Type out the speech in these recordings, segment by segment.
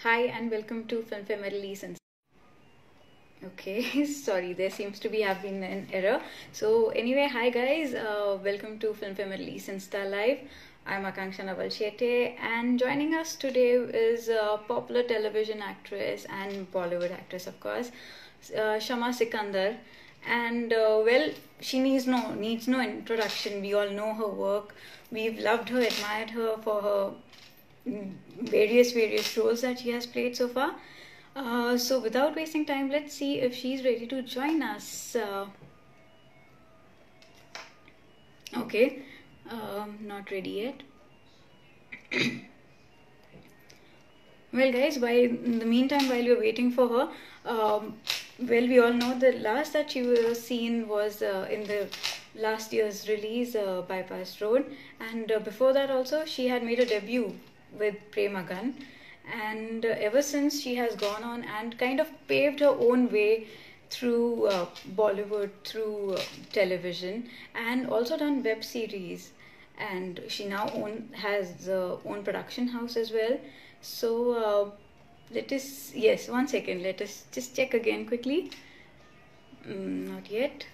Hi and welcome to Filmfare Middle East. Okay, sorry, there seems to have been an error. So anyway, hi guys, welcome to Filmfare Middle East Insta Live. I'm Aakanksha Naval and joining us today is a popular television actress and Bollywood actress, of course, Shama Sikander. And well, she needs no introduction. We all know her work. We've loved her, admired her for her various roles that she has played so far. So without wasting time, let's see if she's ready to join us. Okay, not ready yet. Well guys, in the meantime, while we're waiting for her, well, we all know the last that she was seen was in the last year's release, Bypass Road, and before that also she had made a debut with Premagan, and ever since she has gone on and kind of paved her own way through Bollywood, through television, and also done web series, and she now has her own production house as well. So let us, yes, one second, let us just check again quickly. Not yet.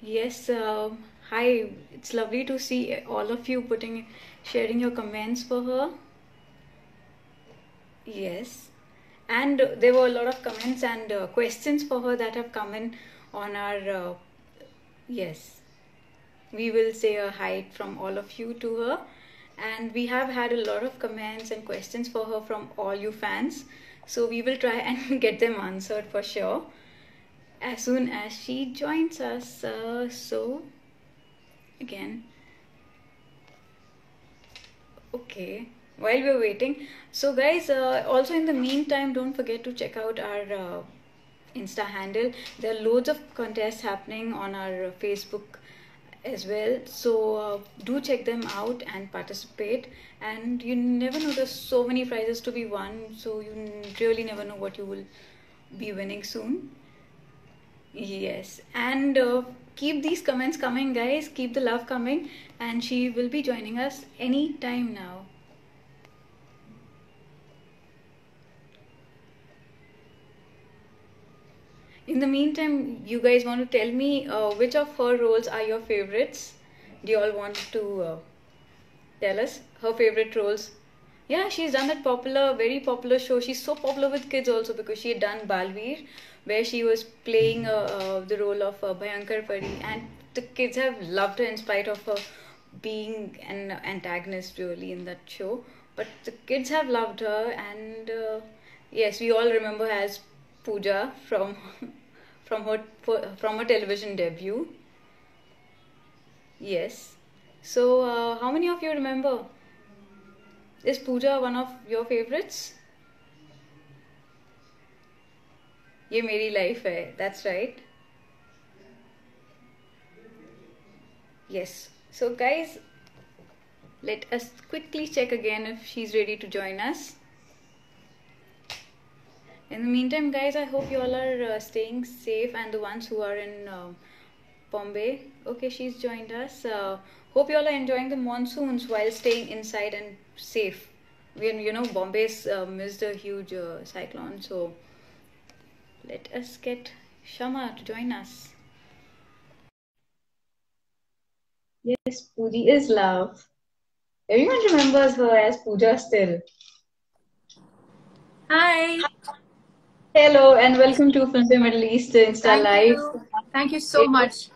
Yes, hi, it's lovely to see all of you sharing your comments for her. Yes, and there were a lot of comments and questions for her that have come in on our, yes, we will say a hi from all of you to her. And we have had a lot of comments and questions for her from all you fans. So we will try and get them answered for sure as soon as she joins us. So again, okay, while we're waiting, so guys, also in the meantime, don't forget to check out our Insta handle. There are loads of contests happening on our Facebook as well, so do check them out and participate. And you never know, there's so many prizes to be won, so you really never know what you will be winning soon. Yes, and keep these comments coming, guys. Keep the love coming, and she will be joining us any time now. In the meantime, you guys want to tell me which of her roles are your favorites? Do you all want to tell us her favorite roles? Yeah, she's done that very popular show. She's so popular with kids also because she had done Balveer, where she was playing the role of Bhayankar Pari, and the kids have loved her in spite of her being an antagonist really in that show. But the kids have loved her, and yes, we all remember her as Pooja from from her television debut. Yes. So, how many of you remember? Is Pooja one of your favorites? Ye Meri Life hai. That's right. Yes. So, guys, let us quickly check again if she's ready to join us. In the meantime, guys, I hope you all are staying safe, and the ones who are in Bombay. Okay, she's joined us. Hope you all are enjoying the monsoons while staying inside and safe. You know, Bombay's missed a huge cyclone, so let us get Shama to join us. Yes, Pooji is love. Everyone remembers her as Pooja still. Hi. Hello and welcome to Filmfare Middle East Insta Live. Thank you so much.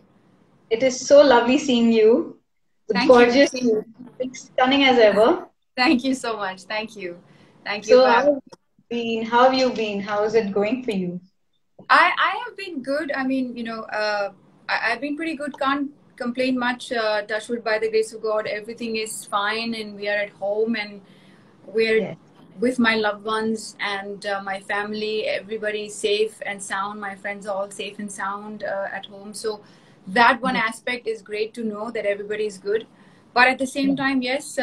It is so lovely seeing you. Gorgeous, stunning as ever. Thank you so much. Thank you. Thank you. So how have you been? How is it going for you? I have been good. I mean, you know, I've been pretty good. Can't complain much. Touch wood, by the grace of God, everything is fine, and we are at home, and we're with my loved ones and my family. Everybody is safe and sound. My friends are all safe and sound at home. So that one aspect is great to know that everybody is good. But at the same time, yes,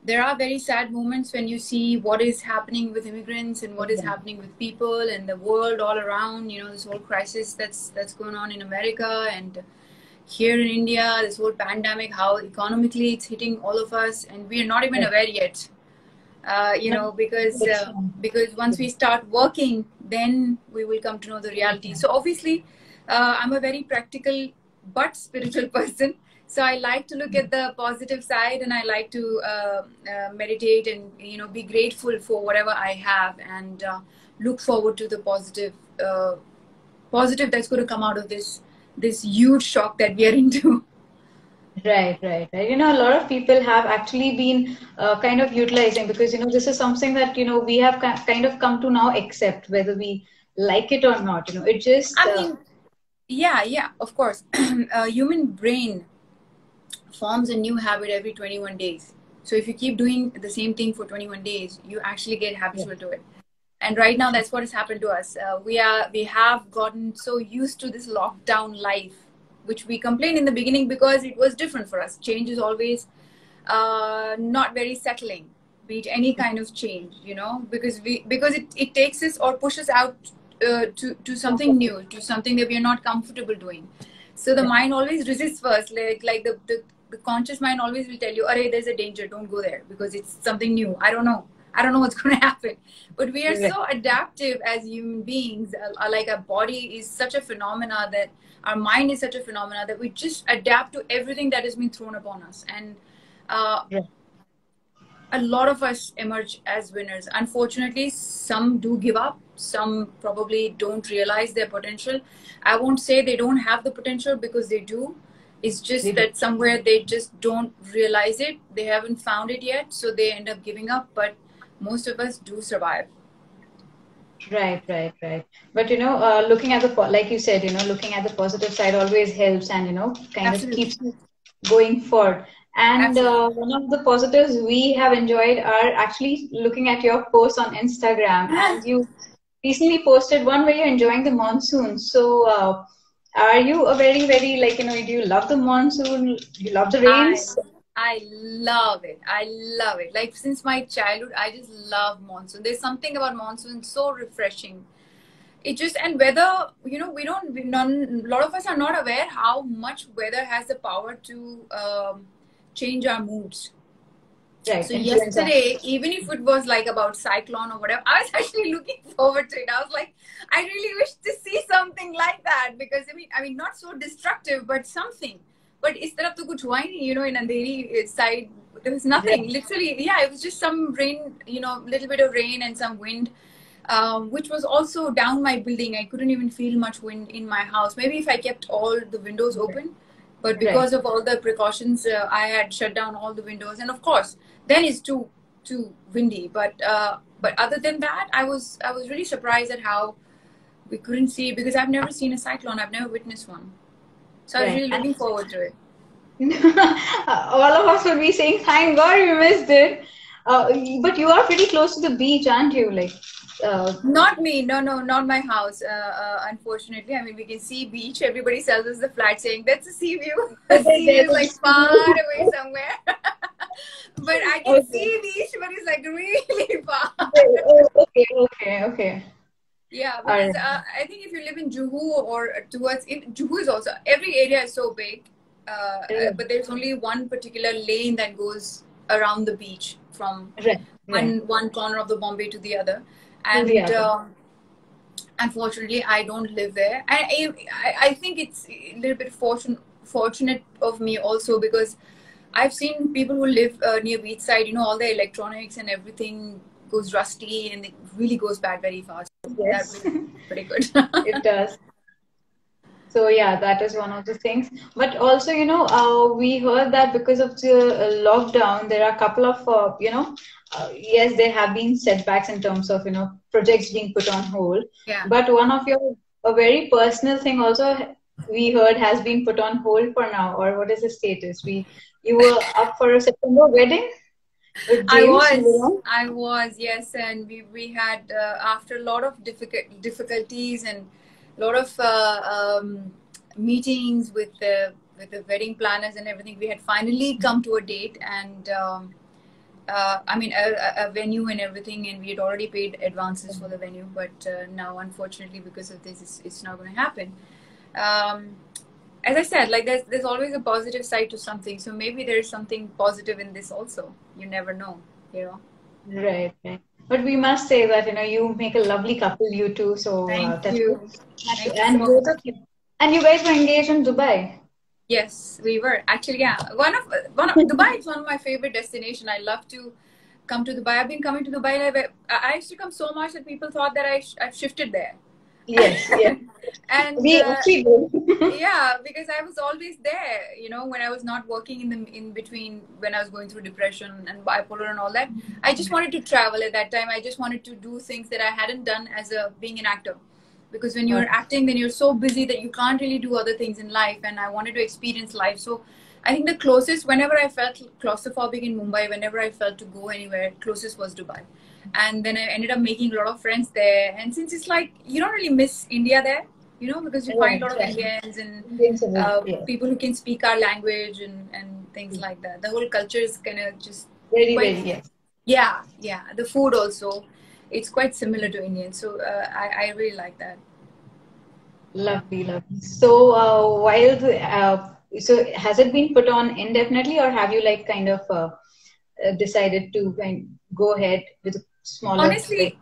there are very sad moments when you see what is happening with immigrants and what is happening with people and the world all around. You know, this whole crisis that's going on in America and here in India, this whole pandemic, how economically it's hitting all of us, and we are not even aware yet. You know, because once we start working, then we will come to know the reality. So obviously, I'm a very practical but spiritual person. So I like to look at the positive side, and I like to meditate and, you know, be grateful for whatever I have, and look forward to the positive that's going to come out of this huge shock that we are into. Right, right, right. You know, a lot of people have actually been kind of utilizing, because, you know, this is something that, you know, we have kind of come to now accept, whether we like it or not. You know, it just. I mean, yeah, of course. Human brain forms a new habit every 21 days. So if you keep doing the same thing for 21 days, you actually get habitual to it. And right now, that's what has happened to us. We have gotten so used to this lockdown life, which we complained in the beginning because it was different for us. Change is always not very settling, be it any kind of change, you know, because it takes us or pushes out to something new, to something that we are not comfortable doing. So the mind always resists first, like the conscious mind always will tell you, "Arey, there's a danger, don't go there because it's something new. I don't know what's going to happen." But we are so adaptive as human beings. Like our body is such a phenomena, that our mind is such a phenomena, that we just adapt to everything that has been thrown upon us. And a lot of us emerge as winners. Unfortunately, some do give up. Some probably don't realize their potential. I won't say they don't have the potential, because they do. It's just that somewhere they just don't realize it. They haven't found it yet, so they end up giving up. But most of us do survive. Right. But, you know, looking at like you said, you know, looking at the positive side always helps, and, you know, kind of keeps going forward. And one of the positives we have enjoyed are actually looking at your posts on Instagram. And you recently posted one where you're enjoying the monsoon. So, are you a very, very, like, you know, do you love the monsoon? Do you love the rains? I love it. I love it. Like, since my childhood, I just love monsoon. There's something about monsoon so refreshing. It just, and weather, you know, a lot of us are not aware how much weather has the power to change our moods. Right. So yesterday, even if it was like about cyclone or whatever, I was actually looking forward to it. I was like, I really wish to see something like that, because I mean, not so destructive, but something. But is taraf to kuch hua hi nahi, you know, in Andheri side, there was nothing. Literally, yeah, it was just some rain, you know, little bit of rain and some wind, which was also down my building. I couldn't even feel much wind in my house. Maybe if I kept all the windows open, but because of all the precautions, I had shut down all the windows. And of course, then it's too windy. But other than that, I was really surprised at how we couldn't see, because I've never seen a cyclone. I've never witnessed one. So I was really looking forward to it. All of us would be saying, thank God we missed it. But you are pretty close to the beach, aren't you? Like, not me. No, not my house. Unfortunately, I mean, we can see beach. Everybody sells us the flat saying that's a sea view. The sea is like far away somewhere. But I can see beach, but it's like really far. Okay. Yeah, because I think if you live in Juhu or towards Juhu is also, every area is so big, but there's only one particular lane that goes around the beach from one corner of the Bombay to the other, and unfortunately I don't live there. I think it's a little bit fortunate of me also, because I've seen people who live near beachside, you know, all the electronics and everything goes rusty and it really goes bad very fast. Yes. That's pretty good. It does. So yeah, that is one of the things. But also, you know, we heard that because of the lockdown, there are a couple of, you know, yes, there have been setbacks in terms of, you know, projects being put on hold. Yeah. But one of a very personal thing also we heard has been put on hold for now. Or what is the status? You were up for a September wedding? I was, yes, and we had after a lot of difficulties and a lot of meetings with the wedding planners and everything, we had finally come to a date, and I mean, a venue and everything, and we had already paid advances for the venue, but now, unfortunately, because of this, it's not going to happen. As I said, like there's always a positive side to something, so maybe there's something positive in this also. You never know, you know. Right, right. But we must say that, you make a lovely couple, you two. So Thank that's good. you. Thank you And so both much. of you. And you guys were engaged in Dubai. Yes, we were actually. Yeah, one of Dubai is one of my favorite destinations. I love to come to Dubai. I've been coming to Dubai. I used to come so much that people thought that I've shifted there. Yes, yes. And We actually did. yeah, because I was always there, you know, when I was not working in between, when I was going through depression and bipolar and all that. I just wanted to travel at that time. I just wanted to do things that I hadn't done as a being an actor, because when you're acting, then you're so busy that you can't really do other things in life, and I wanted to experience life. So I think the closest, whenever I felt claustrophobic in Mumbai, whenever I felt to go anywhere, closest was Dubai. And then I ended up making a lot of friends there, and since it's like you don't really miss India there, you know, because you find a lot of Indians and people who can speak our language and things like that. The whole culture is kind of just Very, yeah. The food also, it's quite similar to Indian, so I really like that. lovely, lovely. So so has it been put on indefinitely, or have you like kind of decided to go ahead with a smaller? Honestly,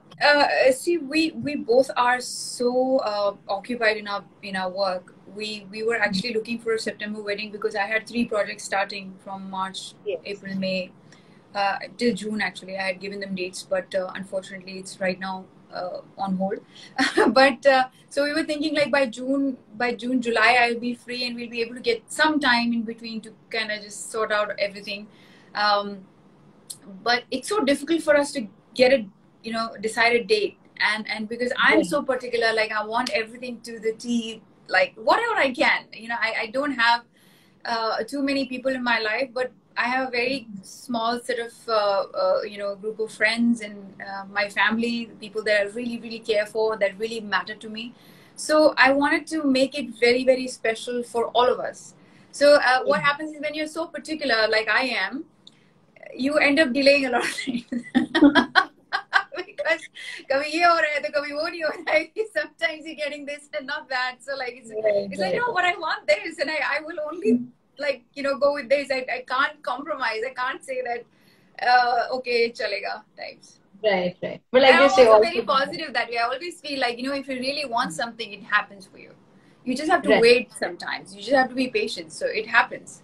see, we both are so occupied in our work. We were actually looking for a September wedding, because I had 3 projects starting from March, April, May, till June. Actually, I had given them dates, but unfortunately, it's right now on hold. But so we were thinking like by June, July, I'll be free and we'll be able to get some time in between to kind of just sort out everything. But it's so difficult for us to get a decided date, and because I'm so particular, like I want everything to the T, like whatever I can. I don't have too many people in my life, but I have a very small set of group of friends and my family, people that I really, really care for, that really matter to me. So I wanted to make it very, very special for all of us. So what happens is, when you're so particular, like I am, you end up delaying a lot of things. Because kabhi ye ho raha hai, to kabhi wo nahi ho raha hai. Sometimes you're getting this and not that. So like it's like, no, but I want this, and I will only go with this. I can't compromise. I can't say that okay, chalega types. Right. But like I'm they say, also very positive that way. I always feel like, if you really want something, it happens for you. You just have to wait sometimes. You just have to be patient. So it happens.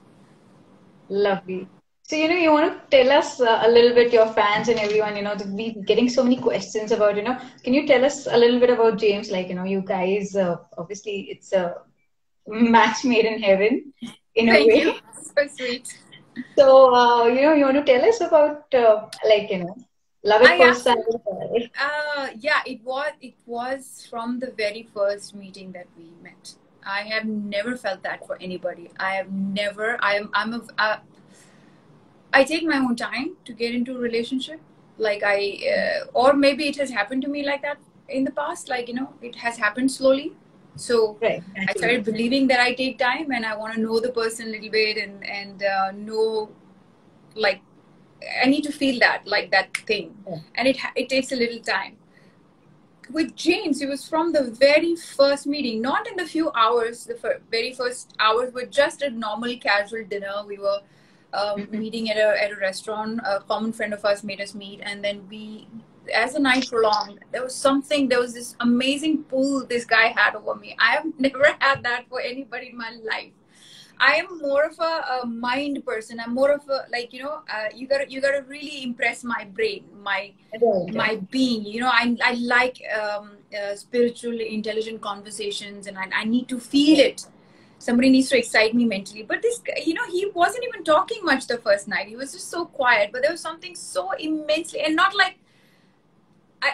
Lovely. So, you want to tell us a little bit, your fans and everyone, we've been getting so many questions about, can you tell us a little bit about James? Like, you guys, obviously it's a match made in heaven in a way. Thank you. So sweet. So, you want to tell us about, love at first sight? Yeah, it was from the very first meeting that we met. I have never felt that for anybody. I take my own time to get into a relationship. Like or maybe it has happened to me like that in the past. Like, it has happened slowly. So I started believing that I take time and I want to know the person a little bit and know, like, I need to feel that, like that thing. And it takes a little time. With James, it was from the very first meeting, not in the few hours. The very first hours were just a normal casual dinner. We were meeting at a restaurant. A common friend of ours made us meet, and then as the night prolonged, there was this amazing pull this guy had over me. I have never had that for anybody in my life. I am more of a mind person. I'm more of a, like, you gotta really impress my brain, my being. I like spiritual, intelligent conversations, and I need to feel it. Somebody needs to excite me mentally. But this, he wasn't even talking much the first night. He was just so quiet. But there was something so immensely, and not like,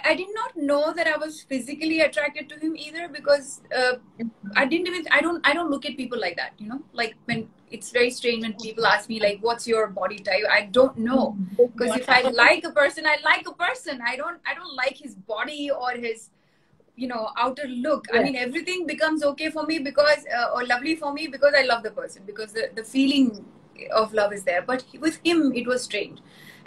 I did not know that I was physically attracted to him either, because I don't look at people like that, like, when it's very strange when people ask me, like, what's your body type? I don't know, because if I like a person, I like a person. I don't like his body or his outer look. I mean, everything becomes okay for me because or lovely for me because I love the person, because the feeling of love is there. But with him, it was strange.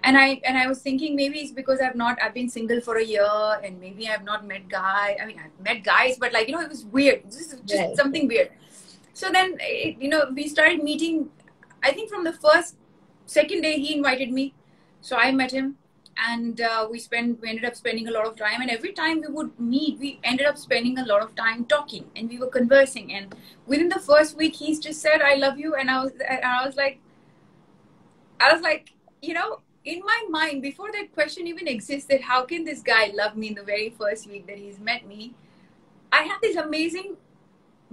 And I was thinking maybe it's because I've been single for a year, and maybe I've not met guy. I mean, I've met guys, but like, it was weird. Just something weird. So then, we started meeting. I think from the second day he invited me. So I met him, and we ended up spending a lot of time. And every time we would meet, we ended up spending a lot of time talking, and we were conversing. And within the first week, he's just said, "I love you," and I was like, in my mind, before that question even existed, how can this guy love me in the very first week that he's met me? I had this amazing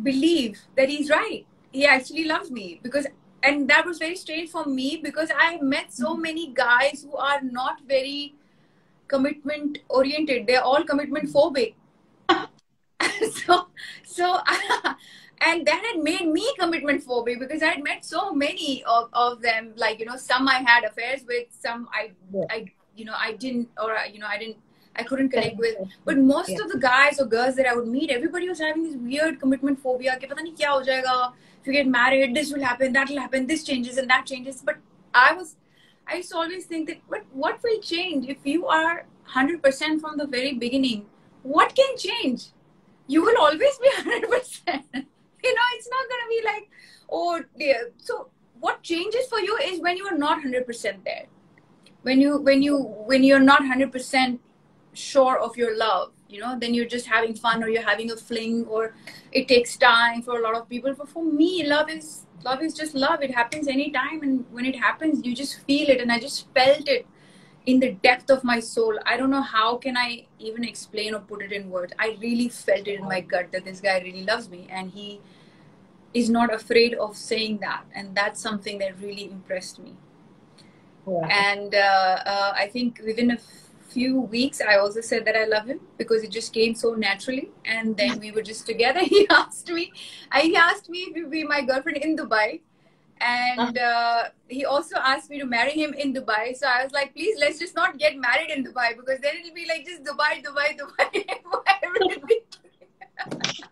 belief that he's right. He actually loves me, and that was very strange for me, because I met so many guys who are not very commitment oriented. They're all commitment phobic. so and that had made me commitment phobic, because I had met so many of them. Like, some I had affairs with, some I didn't, or I couldn't connect with. But most of the guys or girls that I would meet, everybody was having this weird commitment phobia. Ki pata nahi kya ho jayega. If you get married, this will happen, that will happen, this changes and that changes. But I used to always think that, but what will change if you are 100% from the very beginning? What can change? You will always be 100%. It's not going to be like, oh dear. So what changes for you is when you are not 100% there. When you're not 100% sure of your love, then you're just having fun, or you're having a fling, or it takes time for a lot of people. But for me, love is just love. It happens anytime, and when it happens, you just feel it. And I just felt it in the depth of my soul. I don't know how can I even explain or put it in words. I really felt it in my gut that this guy really loves me, and he is not afraid of saying that. And that's something that really impressed me. Wow. And I think within a few weeks, I also said that I love him, because it just came so naturally. And then we were just together. He asked me if he'd be my girlfriend in Dubai. And he also asked me to marry him in Dubai. So I was like, please, let's just not get married in Dubai, because then it'll be like just Dubai.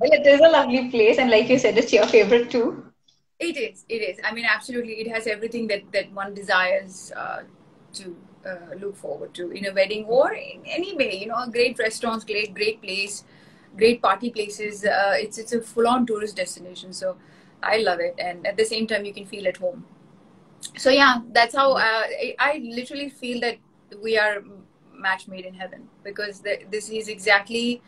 Well, it is a lovely place, and like you said, it's your favorite too. It is. I mean, absolutely. It has everything that one desires to look forward to in a wedding, or in any way. Great restaurants, great place, great party places. It's a full-on tourist destination. So I love it, and at the same time, you can feel at home. So yeah, that's how I literally feel that we are match made in heaven, because this is exactly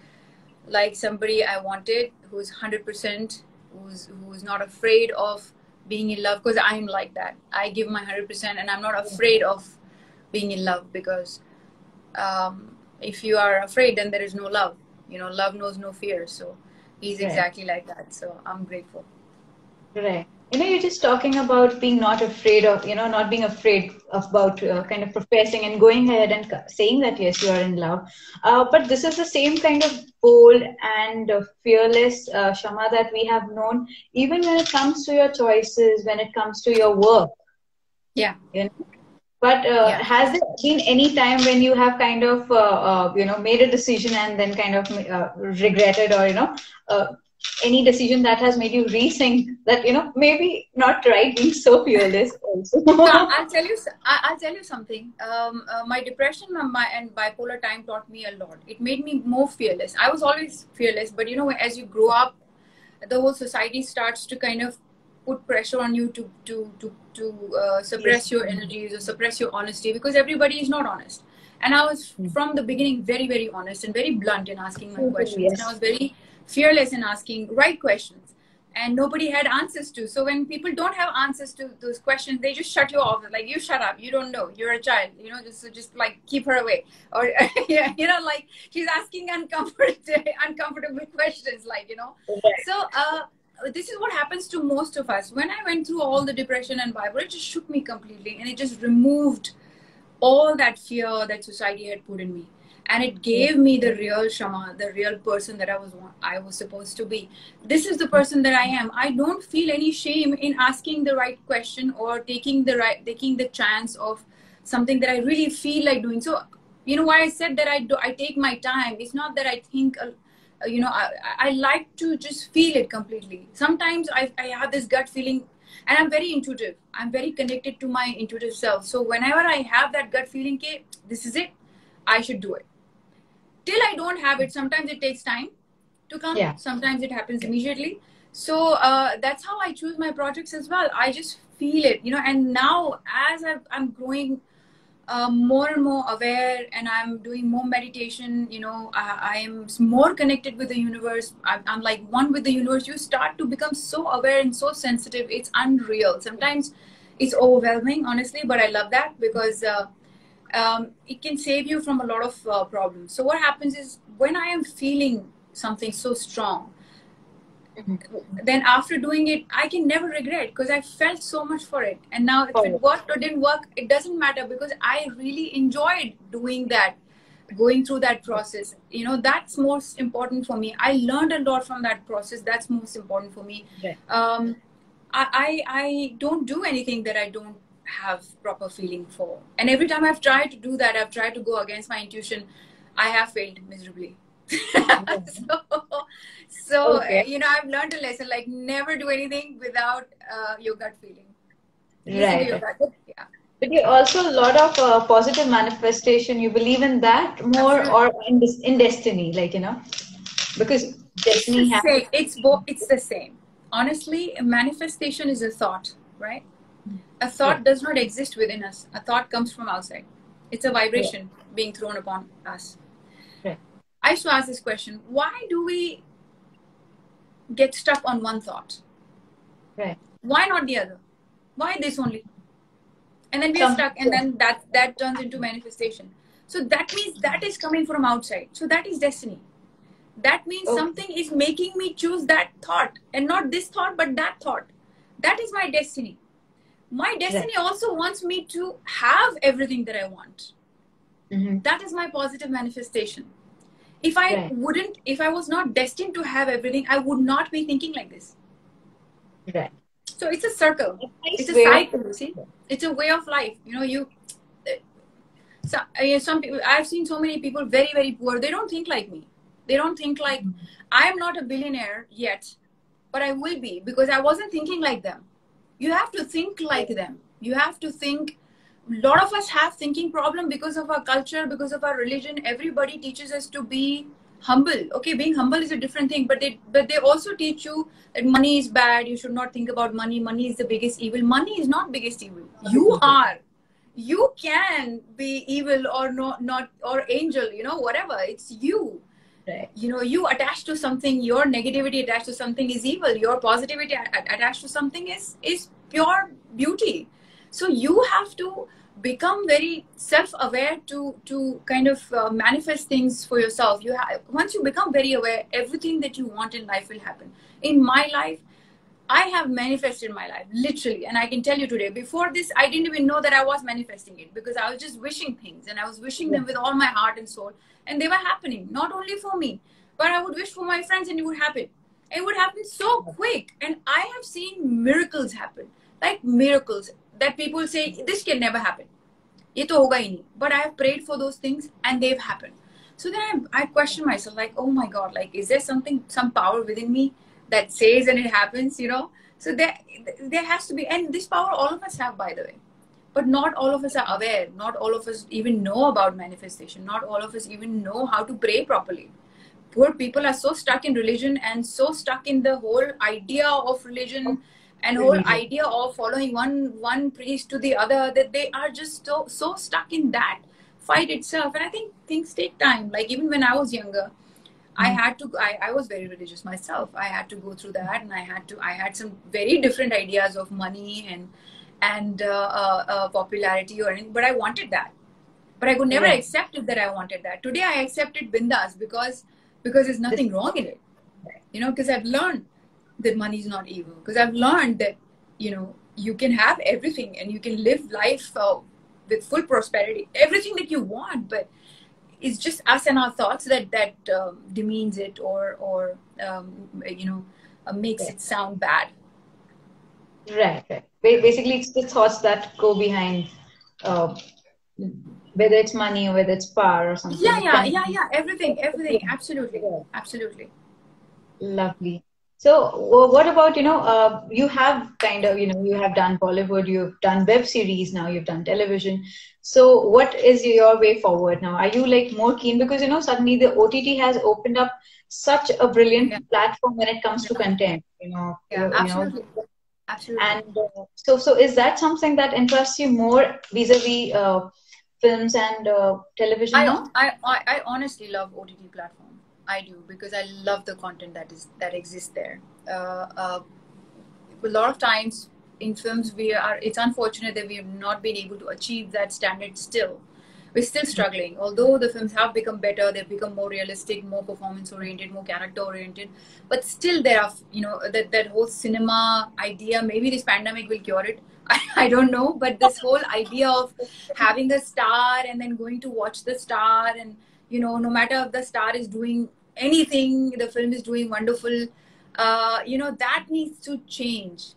like somebody I wanted, who's 100%, who's not afraid of being in love, because I'm like that. I give my 100%, and I'm not afraid of being in love, because if you are afraid, then there is no love. Love knows no fear. So he's exactly like that. So I'm grateful. Right. You're just talking about being not afraid of, not being afraid about kind of professing and going ahead and saying that, yes, you are in love. But this is the same kind of bold and fearless Shama that we have known, even when it comes to your choices, when it comes to your work. Yeah. But has there been any time when you have kind of, made a decision and then kind of regretted, or, any decision that has made you rethink that, maybe not right being so fearless also? I'll tell you something. My depression and bipolar time taught me a lot. It made me more fearless. I was always fearless, but as you grow up, the whole society starts to kind of put pressure on you to suppress your energies or suppress your honesty, because everybody is not honest. And I was from the beginning very, very honest and very blunt in asking my questions. And I was very fearless in asking right questions, and nobody had answers to. So when people don't have answers to those questions, they just shut you off. Like, you shut up, you don't know, you're a child, just like keep her away. Or like she's asking uncomfortable questions, like, So this is what happens to most of us. When I went through all the depression and bipolar, it just shook me completely, and it just removed all that fear that society had put in me. And it gave me the real Shama, the real person that I was supposed to be. This is the person that I am. I don't feel any shame in asking the right question, or taking the chance of something that I really feel like doing. So, why I said that I take my time. It's not that I think, I like to just feel it completely. Sometimes I have this gut feeling, And I'm very intuitive. I'm very connected to my intuitive self. So whenever I have that gut feeling, okay, this is it, I should do it. Till I don't have it, sometimes it takes time to come. Yeah. Sometimes it happens immediately. So that's how I choose my projects as well. I just feel it, you know. And now as I'm growing more and more aware, and I'm doing more meditation, you know, I am more connected with the universe. I'm like one with the universe. You start to become so aware and so sensitive. It's unreal. Sometimes it's overwhelming, honestly, but I love that because it can save you from a lot of problems. So what happens is when I am feeling something so strong, then after doing it, I can never regret because I felt so much for it. And now if it worked or didn't work, it doesn't matter because I really enjoyed doing that, going through that process. You know, that's most important for me. I learned a lot from that process. That's most important for me. I don't do anything that I don't have proper feeling for. And every time I've tried to do that, I've tried to go against my intuition, I have failed miserably. So you know, I've learned a lesson, like never do anything without your gut feeling. Listen to your gut. Yeah. But you also a lot of positive manifestation. You believe in that more, or in destiny, like, you know, because destiny happens. It's the same. Honestly, manifestation is a thought, right? A thought does not exist within us. A thought comes from outside. It's a vibration being thrown upon us. I used to ask this question: why do we get stuck on one thought? Why not the other? Why this only? And then we are stuck, and then that turns into manifestation. So that means that is coming from outside. So that is destiny. That means something is making me choose that thought, and not this thought, but that thought. That is my destiny. My destiny also wants me to have everything that I want. That is my positive manifestation. If I if I was not destined to have everything, I would not be thinking like this. So it's a circle. It's a cycle, you see. It's a way of life. You know, some people, I've seen so many people very, very poor. They don't think like me. They don't think like, I am not a billionaire yet, but I will be because I wasn't thinking like them. You have to think like them. You have to think. A lot of us have thinking problem because of our culture, because of our religion. Everybody teaches us to be humble. Okay, being humble is a different thing, but they also teach you that money is bad. You should not think about money. Money is the biggest evil. Money is not biggest evil. You are. You can be evil or not or angel. You know, whatever. It's you. You know, you attached to something. Your negativity attached to something is evil. Your positivity attached to something is pure beauty. So you have to become very self-aware to kind of manifest things for yourself. Once you become very aware, everything that you want in life will happen. In my life, I have manifested my life, literally. And I can tell you today, before this, I didn't even know that I was manifesting it because I was just wishing things and I was wishing them with all my heart and soul. And they were happening, not only for me, but I would wish for my friends and it would happen. It would happen so quick. And I have seen miracles happen, like miracles that people say, this can never happen. Ye to hoga hi nahi. But I have prayed for those things and they've happened. So then I question myself, like, oh my God, like, is there some power within me that says and it happens, you know? So there has to be, and this power all of us have, by the way. But not all of us are aware. Not all of us even know about manifestation. Not all of us even know how to pray properly. Poor people are so stuck in religion and so stuck in the whole idea of religion and whole idea of following one priest to the other, that they are just so stuck in that fight itself. And I think things take time. Like even when I was younger, I was very religious myself. I had to go through that, and I had some very different ideas of money and popularity or anything, but I wanted that. But I could never accept it that I wanted that. Today I accept it bindas because there's nothing wrong in it. You know, because I've learned that money is not evil. Because I've learned that, you know, you can have everything and you can live life with full prosperity, everything that you want, but it's just us and our thoughts that demeans it or you know, makes it sound bad. Right. Basically, it's the thoughts that go behind, whether it's money or whether it's power or something. Yeah. Everything. Absolutely. Lovely. So what about, you have kind of, you have done Bollywood, you've done web series, now you've done television. So what is your way forward now? Are you like more keen because, suddenly the OTT has opened up such a Yeah, brilliant platform when it comes to yeah, content, yeah, absolutely, absolutely. and so is that something that interests you more vis-a-vis films and television I, now? I honestly love OTT platform. I do because I love the content that exists there. A lot of times in films, it's unfortunate that we have not been able to achieve that standard still. We're still struggling. Although the films have become better, they've become more realistic, more performance oriented, more character oriented. But still, there are, that whole cinema idea. Maybe this pandemic will cure it. I don't know. But this whole idea of having a star and then going to watch the star, and, no matter if the star is doing anything, the film is doing wonderful. That needs to change.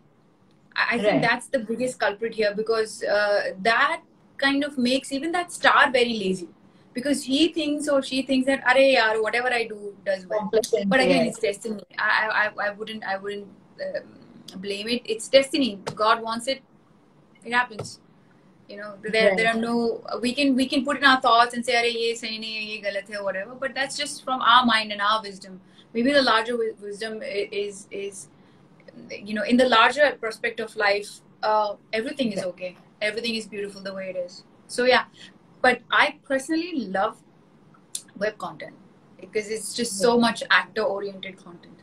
I think Right. that's the biggest culprit here, because that kind of makes even that star very lazy, because he thinks or she thinks that are yaar, whatever I do does well. Complacent, But again, yes. it's destiny. I wouldn't blame it. It's destiny. God wants it. It happens. There Right. are no, we can put in our thoughts and say अरे ये सही नहीं है, ये गलत है, whatever, but that's just from our mind and our wisdom. Maybe the larger wisdom is in the larger perspective of life, everything is Right. okay, everything is beautiful the way it is. So yeah, but I personally love web content because it's just so much actor oriented content.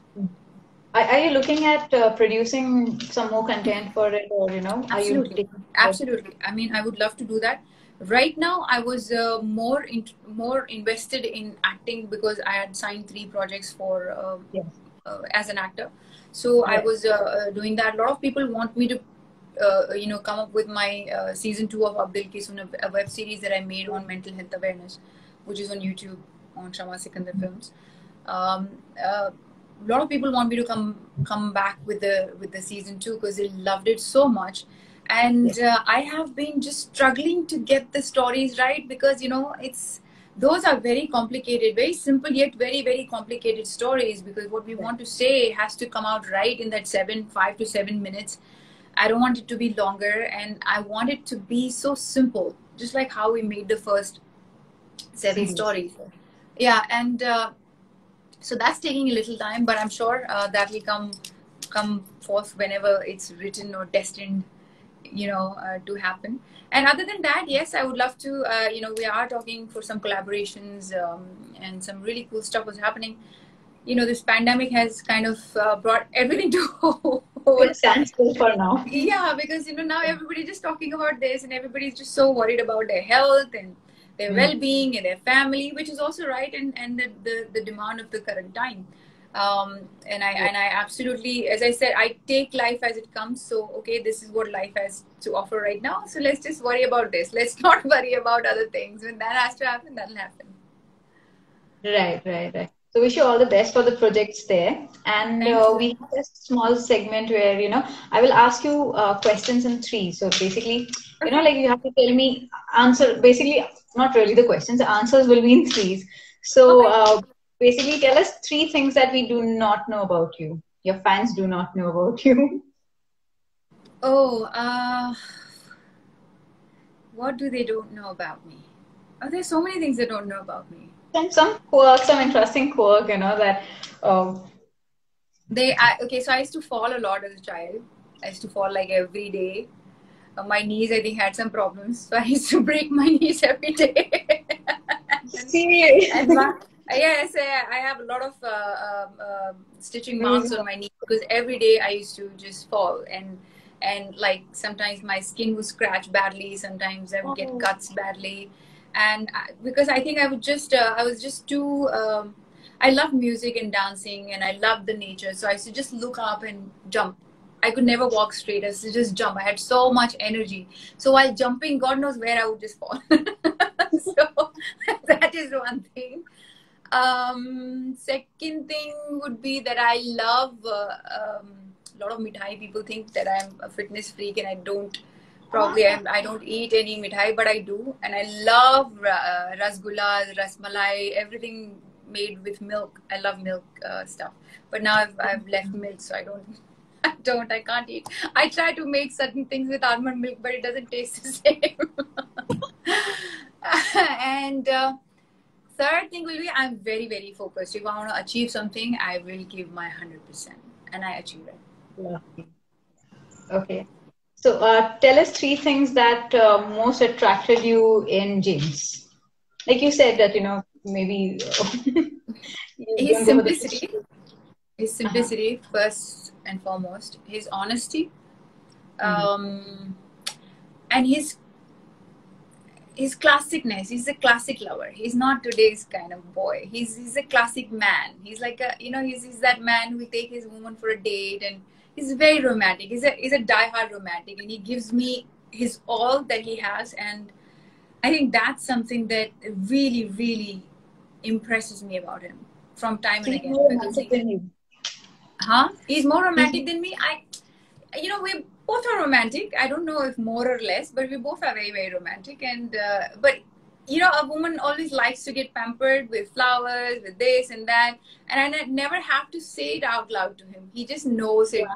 Are you looking at producing some more content for it, or are you Absolutely, taking forward? absolutely. I mean, I would love to do that. Right now, I was more invested in acting because I had signed 3 projects for Yes. as an actor. So I Right. was doing that. A lot of people want me to, come up with my season 2 of Abdul Kisun, a web series that I made on mental health awareness, which is on YouTube on Shama Sikander Films. Um, a lot of people want me to come back with the season 2 because they loved it so much, and Yes. I have been just struggling to get the stories right, because it's those are very complicated, very simple yet very very complicated stories, because what we Right. want to say has to come out right in that 5 to 7 minutes. I don't want it to be longer, and I want it to be so simple, just like how we made the first 7 Series. stories. Yeah, and so that's taking a little time, but I'm sure that will come forth whenever it's written or destined, to happen. And other than that, yes, I would love to. We are talking for some collaborations, and some really cool stuff was happening. This pandemic has kind of brought everything to a whole. It stands still for now. Yeah, because now everybody's just talking about this, and everybody's just so worried about their health and their Mm. well-being and their family, which is also right, and the demand of the current time. And I absolutely, as I said, I take life as it comes. So okay, this is what life has to offer right now. So let's just worry about this. Let's not worry about other things. When that has to happen, that'll happen. Right, right, right. So wish you all the best for the projects there. And Thank you. we have a small segment where, I will ask you questions in three. So basically, Okay. like you have to tell me answer, basically, not really the questions, the answers will be in threes. So Okay. basically, tell us three things that we do not know about you. Your fans do not know about you. Oh, what do they don't know about me? Oh, there's so many things they don't know about me. Some quirk, some interesting quirk, that um, Okay, so I used to fall a lot as a child. I used to fall like every day. My knees, I think, had some problems, so I used to break my knees every day. and, see. and yes, I have a lot of stitching marks on my knees, because every day I used to just fall, and like sometimes my skin would scratch badly, sometimes I would get Oh, cuts badly, and because I think I was just too. I love music and dancing, and I love the nature, so I used to just look up and jump. I could never walk straight. I used to just jump. I had so much energy. So while jumping, God knows where I would just fall. So that is one thing. Second thing would be that I love a lot of mithai. People think that I'm a fitness freak, and I don't. Probably I don't eat any mithai, but I do, and I love rasgullas, rasmalai, everything made with milk. I love milk stuff, but now I've left milk, so I don't. I can't eat. I try to make certain things with almond milk, but it doesn't taste the same. And third thing will be, I'm very, very focused. If I want to achieve something, I will give my 100%, and I achieve it. Yeah. Okay. So tell us three things that most attracted you in James. Like you said that, maybe you His don't go for the simplicity. His simplicity, first and foremost. His honesty. And his classicness. He's a classic lover. He's not today's kind of boy. He's a classic man. He's like he's that man who will take his woman for a date, and he's very romantic. He's a diehard romantic, and he gives me his all that he has, and I think that's something that really, really impresses me about him from time and again. More romantic than you. He's more romantic than me. We both are romantic. I don't know if more or less, but we both are very, very romantic. And but a woman always likes to get pampered with flowers, with this and that, and I never have to say it out loud to him. He just knows it.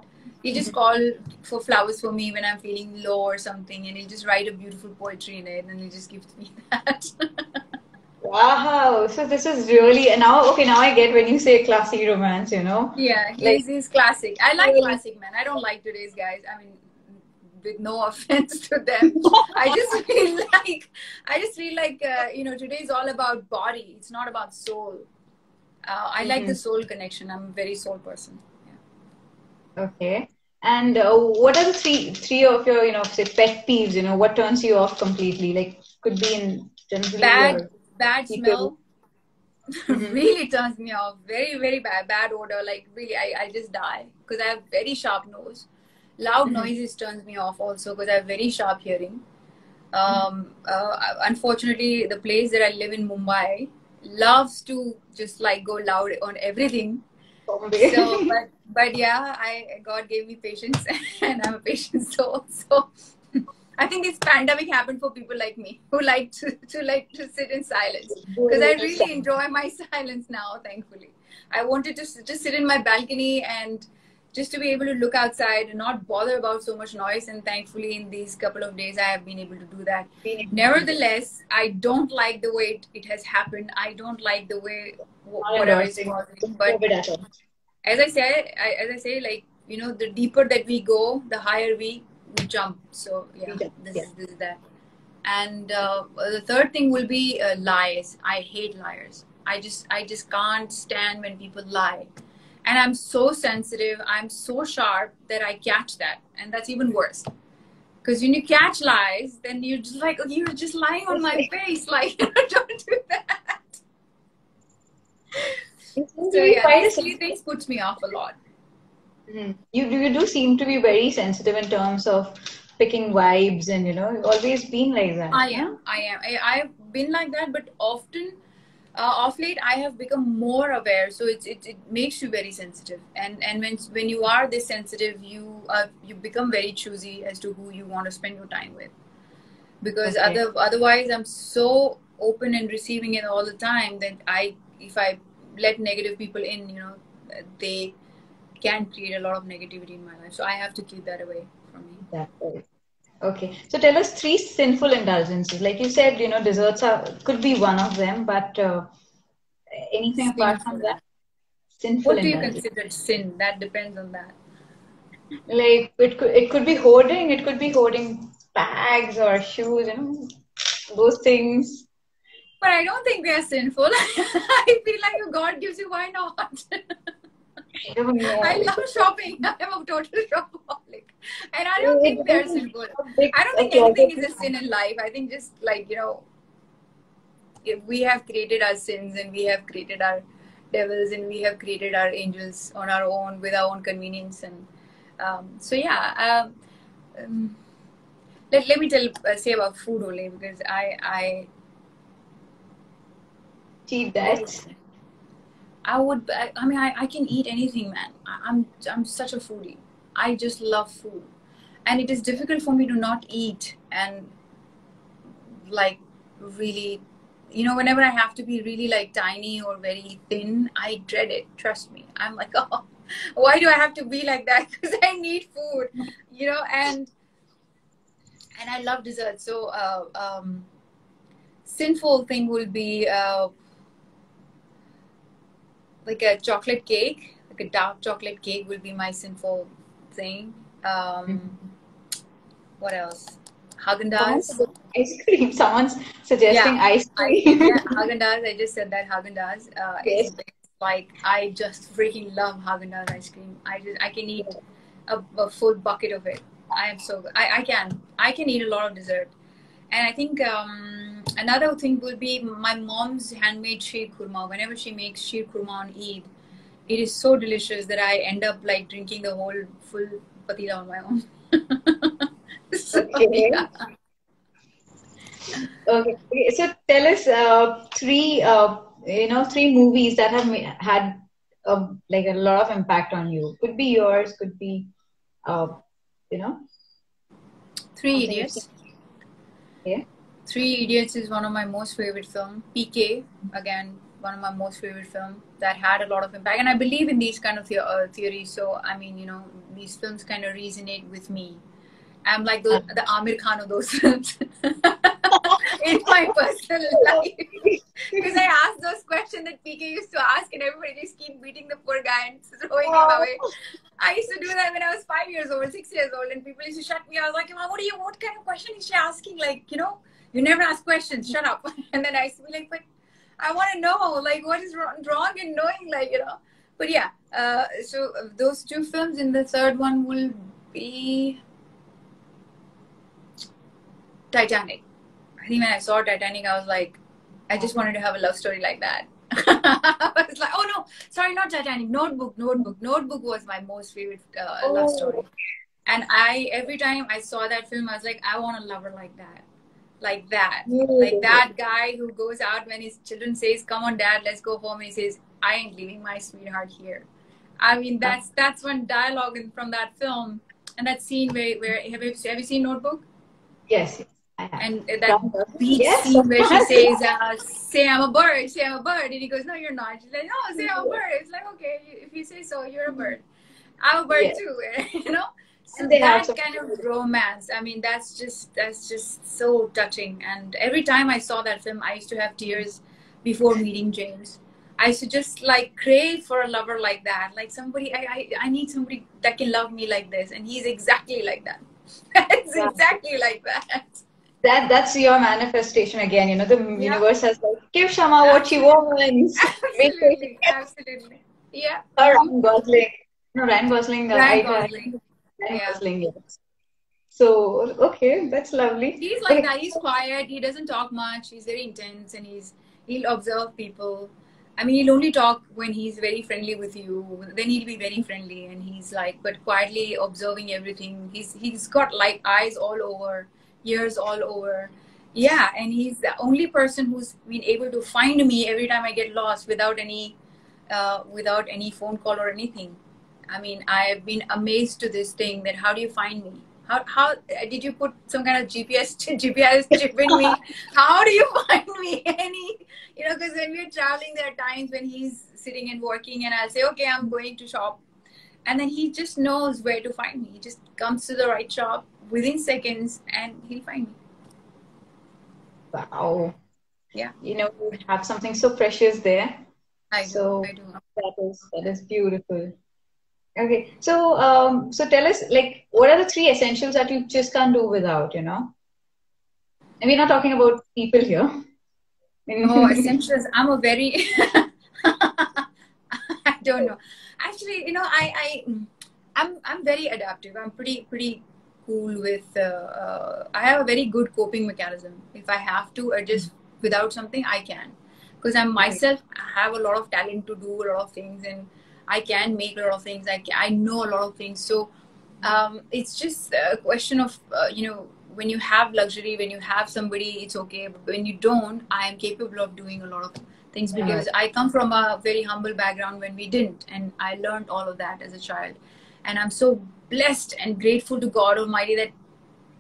He just call for flowers for me when I'm feeling low or something, and he'll just write a beautiful poetry in it, and he'll just give me that. Wow. So this is really now I get when you say classic romance, Yeah, he's classic. I like classic men. I don't like today's guys. I mean, with no offense to them, I just feel like today is all about body. It's not about soul. I like the soul connection. I'm a very soul person. Yeah. Okay. And what are the three of your say pet peeves? What turns you off completely? Like could be in generally bad smell. Really turns me off. Very, very bad odor. Like really, I just die because I have very sharp nose. Loud noises turns me off also because I have very sharp hearing. Unfortunately, the place that I live in, Mumbai, loves to just like go loud on everything. So, but yeah, God gave me patience, and I'm a patient soul. So I think this pandemic happened for people like me who like to sit in silence, because I really enjoy my silence now. Thankfully, I wanted to just sit in my balcony and just to be able to look outside and not bother about so much noise. And thankfully, in these couple of days, I have been able to do that. Nevertheless, I don't like the way it has happened. I don't like the way whatever is causing. But as I say, like the deeper that we go, the higher we jump. So yeah, this is that. And the third thing will be lies. I hate liars. I just can't stand when people lie. And I'm so sensitive, I'm so sharp that I catch that. And that's even worse. Because when you catch lies, then you're just like, you're just lying on my face. Like, don't do that. So yeah, these three things puts me off a lot. You do seem to be very sensitive in terms of picking vibes, and you've always been like that. I am. I've been like that, but often, off late, I have become more aware. So it makes you very sensitive, and when you are this sensitive, you become very choosy as to who you want to spend your time with, because otherwise I'm so open and receiving it all the time that if I let negative people in, they can create a lot of negativity in my life. So I have to keep that away from me. That's right. Okay. So tell us three sinful indulgences. Like you said, desserts could be one of them, but anything apart from that? Sinful What do you indulgence. consider sin? That depends on that. Like it could be hoarding. It could be hoarding bags or shoes, those things. But I don't think they are sinful. I feel like if God gives you, why not? I love shopping. I'm a total shopaholic. And I don't think they're sinful. I don't think anything is a sin in life. I think just like, if we have created our sins and we have created our devils and we have created our angels on our own with our own convenience. And so yeah, let me say about food only, because I cheat that. I can eat anything, man. I'm such a foodie. I just love food, and it is difficult for me to not eat and like really you know, whenever I have to be really like tiny or very thin, I dread it. Trust me. I'm like, oh, why do I have to be like that? Because I need food, you know, and I love dessert. So sinful thing will be like a chocolate cake, like a dark chocolate cake will be my sinful thing. What else? Someone's Haagen-Dazs. suggesting ice cream. Someone's suggesting Yeah, ice cream. yeah, Haagen-Dazs. I just said that Haagen-Dazs is Yes. like, I just freaking love Haagen-Dazs ice cream. I can eat a full bucket of it. I am so good. I can eat a lot of dessert. And I think another thing will be my mom's handmade sheer kurma. Whenever she makes sheer kurma on Eid, it is so delicious that I end up like drinking the whole full patila on my own. So, Okay. yeah. Okay. Okay. So tell us three, three movies that have had like a lot of impact on you. Could be yours, could be, uh, you know, Three something you've seen. Idiots. Yeah. Three Idiots is one of my most favorite film. PK, again, one of my most favorite film that had a lot of impact. And I believe in these kind of theories. So, I mean, you know, these films kind of resonate with me. I'm like the Amir Khan of those films in my personal life. Because I asked those questions that PK used to ask, and everybody just keep beating the poor guy and throwing him away. I used to do that when I was 5 years old, 6 years old, and people used to shut me. I was like, Mom, what kind of question is she asking? Like, you know, you never ask questions, shut up. And then I used to be like, but I want to know, like, what is wrong in knowing, like, you know. But yeah, so those two films, and the third one will be Titanic. I think when I saw Titanic, I was like, I just wanted to have a love story like that. I was like, oh no, sorry, not Titanic. Notebook. Notebook was my most favorite love story. And every time I saw that film, I was like, I want a lover like that. Like that guy who goes out when his children says, come on dad, let's go home. And he says, I ain't leaving my sweetheart here. I mean, that's one dialogue from that film. And that scene where have you seen Notebook? Yes. And that beach scene where she says, say I'm a bird, say I'm a bird. And he goes, no, you're not. She's like, no, say I'm a bird. It's like, okay, if you say so, you're a bird. I'm a bird too, you know? So that kind of romance, I mean, that's just so touching. And every time I saw that film, I used to have tears before meeting James. I used to just like crave for a lover like that. Like somebody, I need somebody that can love me like this. And he's exactly like that. It's exactly like that. That's your manifestation again. You know, the universe has like, give Shama what she wants. Absolutely. Yeah. Ryan Gosling. No, Ryan Gosling. Ryan Gosling. Ryan Gosling, yes. So, okay, that's lovely. He's like that. He's quiet. He doesn't talk much. He's very intense, and he'll observe people. I mean, he'll only talk when he's very friendly with you. Then he'll be very friendly, and he's like, but quietly observing everything. He's got like eyes all over, ears all over. Yeah, and he's the only person who's been able to find me every time I get lost without any phone call or anything. I mean, I've been amazed to this thing that how do you find me? How did you put some kind of GPS chip in me? How do you find me? You know, because when we're traveling, there are times when he's sitting and working, and I'll say, okay, I'm going to shop, and then he just knows where to find me. He just comes to the right shop within seconds, and he'll find me. Wow. Yeah. You know, you have something so precious there. I do. That is beautiful. Okay, so so tell us, like, what are the 3 essentials that you just can't do without, you know? And we're not talking about people here. Oh, essentials. I'm a very I don't know. Actually, you know, I'm very adaptive. I'm pretty cool with. I have a very good coping mechanism. If I have to adjust without something, I can, because I'm myself. I have a lot of talent to do a lot of things, and I can make a lot of things. I know a lot of things. So it's just a question of you know, when you have luxury, when you have somebody, it's okay. But when you don't, I am capable of doing a lot of things, because I come from a very humble background when we didn't, and I learned all of that as a child. And I'm so blessed and grateful to God Almighty that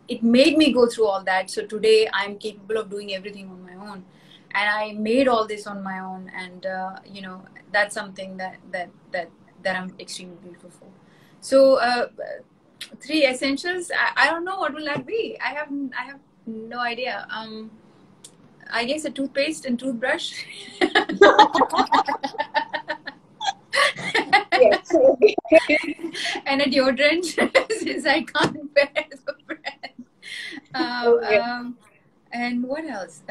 it made me go through all that. So today I'm capable of doing everything on my own. and I made all this on my own, and you know, that's something that I'm extremely grateful for. So 3 essentials, I don't know what will that be. I have no idea. I guess a toothpaste and toothbrush. Yes. And a deodorant, since I can't bear the breath. Okay. And what else?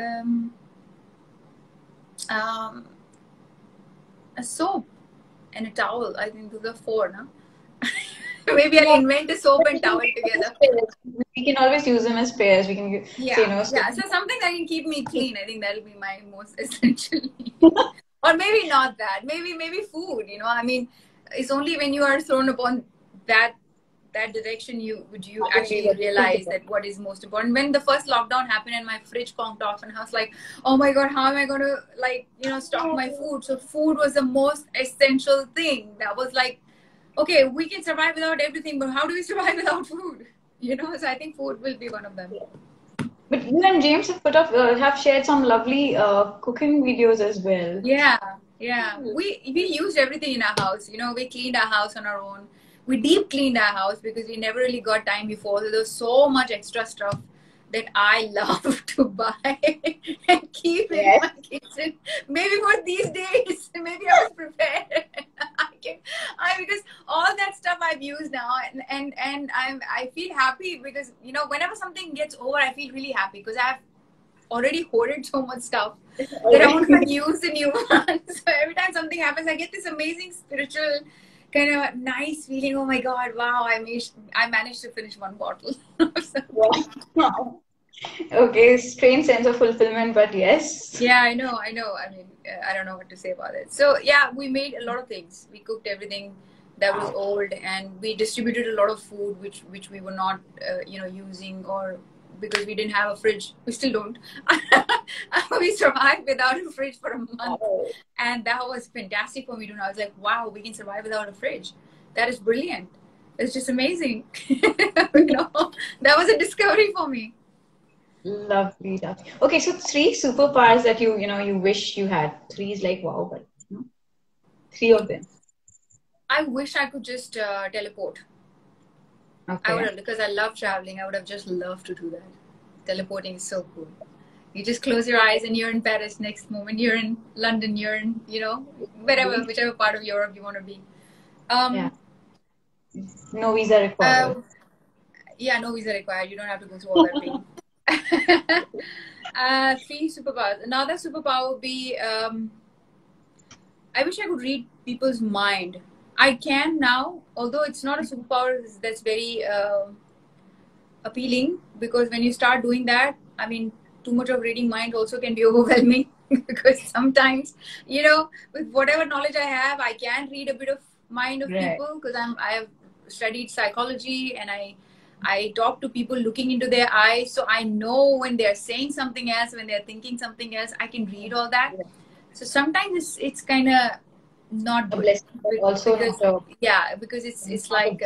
A soap and a towel. I think those are 4, no? Maybe I'll invent a soap and towel together. We can always use them as pairs. We can say, Yeah. So something that can keep me clean. I think that'll be my most essential need. Or maybe not that. Maybe food. You know, I mean, it's only when you are thrown upon that direction you actually realize that what is most important. When the first lockdown happened and my fridge conked off, and I was like, oh my god, how am I going to, like, you know, stock my food? So food was the most essential thing. That was like, okay, we can survive without everything, but how do we survive without food? You know, so I think food will be one of them. But you and James have shared some lovely cooking videos as well. Yeah. We used everything in our house. You know, we cleaned our house on our own. We deep cleaned our house because we never really got time before. So there was so much extra stuff that I love to buy and keep in my kitchen. Maybe for these days, maybe I was prepared. Because all that stuff I've used now, and I feel happy because, you know, whenever something gets over, I feel really happy because I've already hoarded so much stuff that I want to use the new one. So every time something happens, I get this amazing spiritual kind of nice feeling. Oh my god, wow, I managed to finish 1 bottle. Wow. Okay, strange sense of fulfillment, but yes. Yeah, I know. I mean, I don't know what to say about it. So yeah, we made a lot of things. We cooked everything that was old, and we distributed a lot of food which we were not you know, using, or because we didn't have a fridge. We still don't. We survived without a fridge for a month, and that was fantastic for me to know. I was like, wow, we can survive without a fridge. That is brilliant. It's just amazing. You know, that was a discovery for me. Lovely. Okay, so 3 superpowers that you wish you had. 3 is like wow, but 3 of them. I wish I could just teleport. Okay. I would have, because I love traveling. I would have just loved to do that. Teleporting is so cool. You just close your eyes and you're in Paris. Next moment you're in London. You're in, you know, whichever part of Europe you want to be. Yeah. No visa required. Yeah, no visa required. You don't have to go through all that pain. 3 superpowers. Another superpower would be, I wish I could read people's mind. I can now, although it's not a superpower that's very appealing, because when you start doing that, I mean, too much of reading mind also can be overwhelming because sometimes, you know, with whatever knowledge I have, I can read a bit of mind of people because I have studied psychology, and I talk to people looking into their eyes, so I know when they're saying something else, when they're thinking something else. I can read all that. So sometimes it's kind of not good. Also because it's like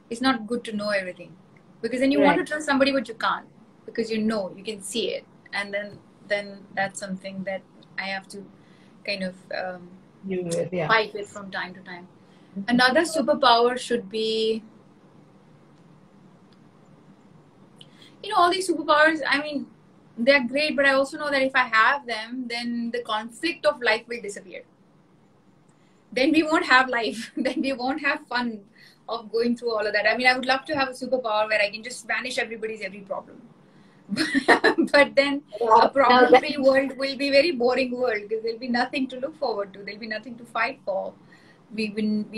it's not good to know everything, because then you want to trust somebody but you can't, because you know, you can see it, and then that's something that I have to kind of fight with from time to time. Another superpower should be, you know, all these superpowers, I mean, they're great, but I also know that if I have them, then the conflict of life will disappear. Then we won't have life. Then we won't have fun of going through all of that. I mean, I would love to have a superpower where I can just vanish everybody's every problem. But then a problem-free world will be a very boring world, because there'll be nothing to look forward to. There'll be nothing to fight for. We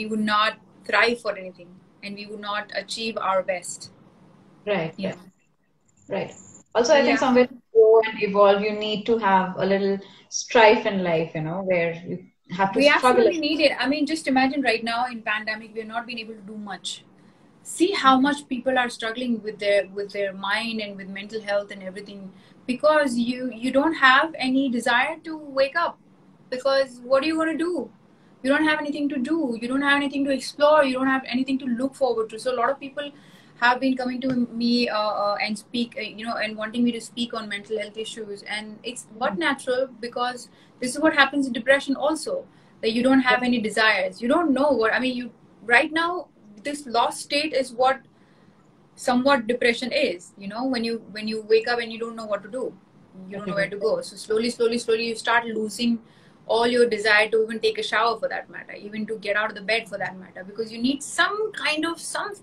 would not thrive for anything, and we would not achieve our best. Right. Yeah. Right. Also, I think somewhere to grow and evolve, you need to have a little strife in life, you know, where you have to struggle. We absolutely need it. I mean, just imagine right now in pandemic, we're not being able to do much. See how much people are struggling with their mind and with mental health and everything, because you don't have any desire to wake up. Because what are you going to do? You don't have anything to do. You don't have anything to explore. You don't have anything to look forward to. So a lot of people have been coming to me and speak, and wanting me to speak on mental health issues. And it's what natural, because this is what happens in depression also, that you don't have any desires. You don't know what, I mean, you right now, this lost state is what somewhat depression is, when you wake up and you don't know what to do, you don't know where to go. So slowly you start losing all your desire to even take a shower, for that matter, even to get out of the bed, for that matter, because you need some kind of some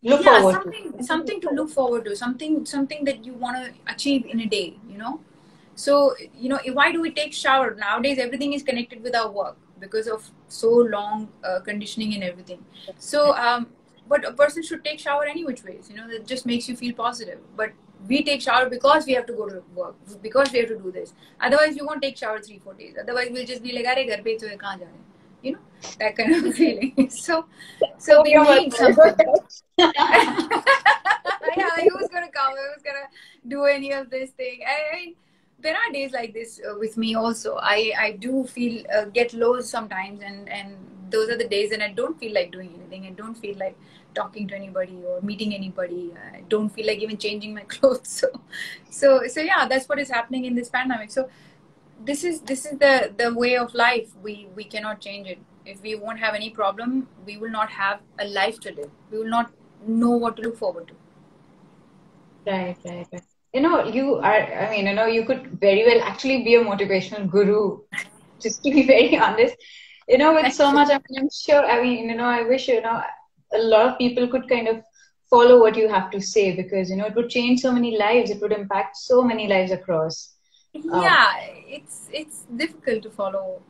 look yeah, forward something to look forward to, something that you want to achieve in a day, So, why do we take shower nowadays? Everything is connected with our work because of so long conditioning and everything. So, but a person should take shower any which ways, that just makes you feel positive. But we take shower because we have to go to work, because we have to do this. Otherwise, we won't take shower 3-4 days. Otherwise, we'll just be like, "Arey, ghar pe to hai, kahan ja rahe hain?" That kind of feeling. So we need something. Yeah, like, who's gonna come? Who's gonna do any of this thing? There are days like this with me also. I do feel get lows sometimes, and those are the days, and I don't feel like doing anything. I don't feel like talking to anybody or meeting anybody. I don't feel like even changing my clothes. So yeah, that's what is happening in this pandemic. So this is the way of life. We cannot change it. If we won't have any problem, we will not have a life to live. We will not know what to look forward to. Right. You are, I mean, you could very well actually be a motivational guru, just to be very honest. With so much, I mean, I'm sure, I mean, I wish, a lot of people could kind of follow what you have to say, because, it would change so many lives. It would impact so many lives across. Yeah, it's difficult to follow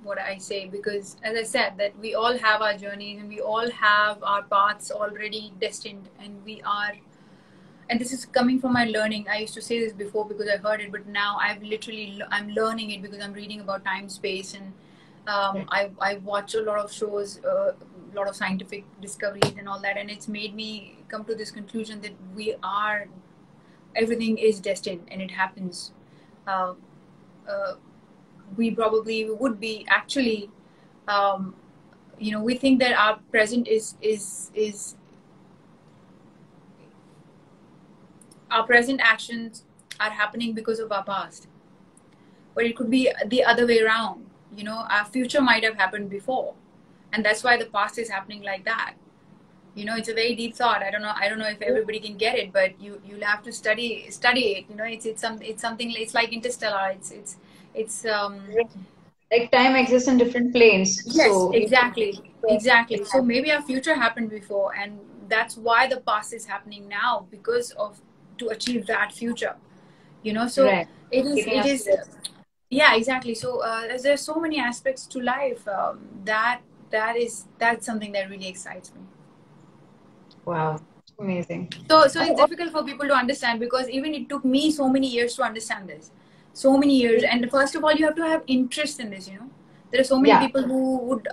what I say, because, as I said, that we all have our journeys and we all have our paths already destined, and this is coming from my learning. I used to say this before because I heard it, but now I'm learning it because I'm reading about time, space, and I watch a lot of shows, a lot of scientific discoveries and all that, and it's made me come to this conclusion that everything is destined, and it happens. We probably would be actually, we think that our present is our present actions are happening because of our past, but it could be the other way around. Our future might have happened before, and that's why the past is happening like that. It's a very deep thought. I don't know if everybody can get it, but you'll have to study it. It's something. It's like Interstellar. It's like time exists in different planes. Yes, So exactly. So maybe our future happened before, and that's why the past is happening now, because of to achieve that future. So right. it is. Yeah, exactly. So there's so many aspects to life that's something that really excites me. Wow, amazing. So it's difficult for people to understand, because even it took me so many years to understand this. So many years. And first of all, you have to have interest in this, There are so many people who would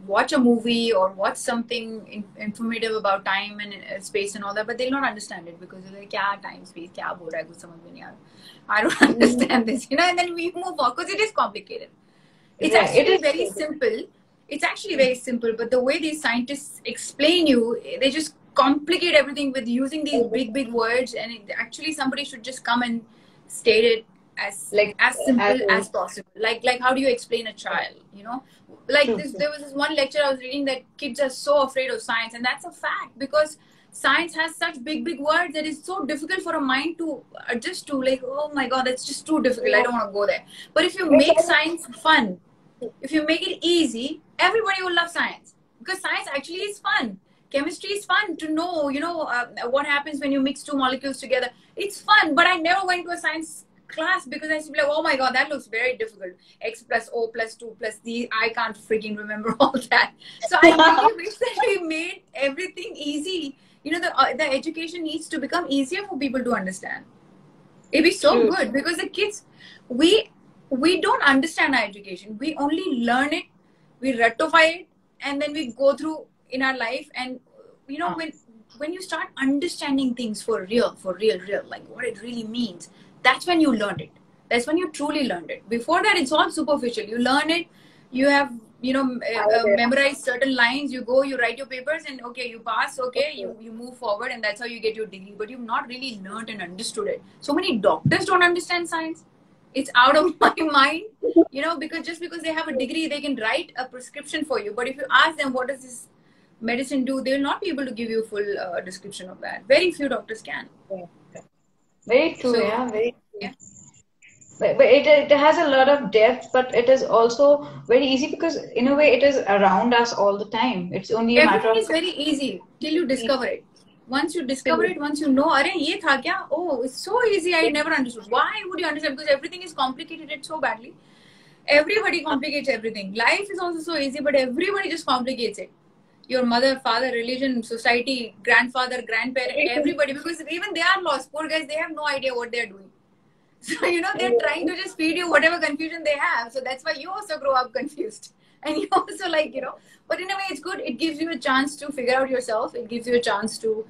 watch a movie or watch something informative about time and space and all that, but they'll not understand it, because they're like, kya time, space, kya bol raha hai, kuch samajh mein nahi aa raha. I don't understand this, and then we move on, because it is complicated. It's actually very simple. It's actually very simple, but the way these scientists explain they just complicate everything with using these big words, and actually somebody should just come and state it as simple as possible. Like how do you explain a child? There was this one lecture I was reading that kids are so afraid of science, and that's a fact, because science has such big words that it's so difficult for a mind to adjust to. Like, oh my god, that's just too difficult. I don't want to go there. But if you make science fun, if you make it easy, everybody will love science, because science actually is fun. Chemistry is fun to know, what happens when you mix two molecules together. It's fun, but I never went to a science class because I used to be like, oh my god, that looks very difficult. X plus O plus 2 plus D. I can't freaking remember all that. So I really wish that we made everything easy. The education needs to become easier for people to understand. It'd be so good, because the kids, we don't understand our education. We only learn it, we ratify it, and then we go through in our life. And when you start understanding things for real, like what it really means, that's when you learned it. That's when you truly learned it. Before that, it's all superficial. You learn it, you have memorize certain lines. You go, you write your papers, and okay, you pass. Okay, you move forward, and that's how you get your degree. But you've not really learned and understood it. So many doctors don't understand science. It's out of my mind, because just because they have a degree, they can write a prescription for you. But if you ask them what does this medicine do, they will not be able to give you a full description of that. Very few doctors can. Very true. So, yeah, very true. Yeah. But it has a lot of depth, but it is also very easy because in a way it is around us all the time. It's only a matter of. Everything is very easy till you discover it. Once you discover it, once you know, "Arey, ye tha kya?" Oh, it's so easy. I never understood. Why would you understand? Because everything is complicated so badly. Everybody complicates everything. Life is also so easy, but everybody just complicates it. Your mother, father, religion, society, grandfather, grandparent, everybody, because even they are lost. Poor guys, they have no idea what they're doing. So, they're trying to just feed you whatever confusion they have. So that's why you also grow up confused. And you also but in a way it's good. It gives you a chance to figure out yourself. It gives you a chance to,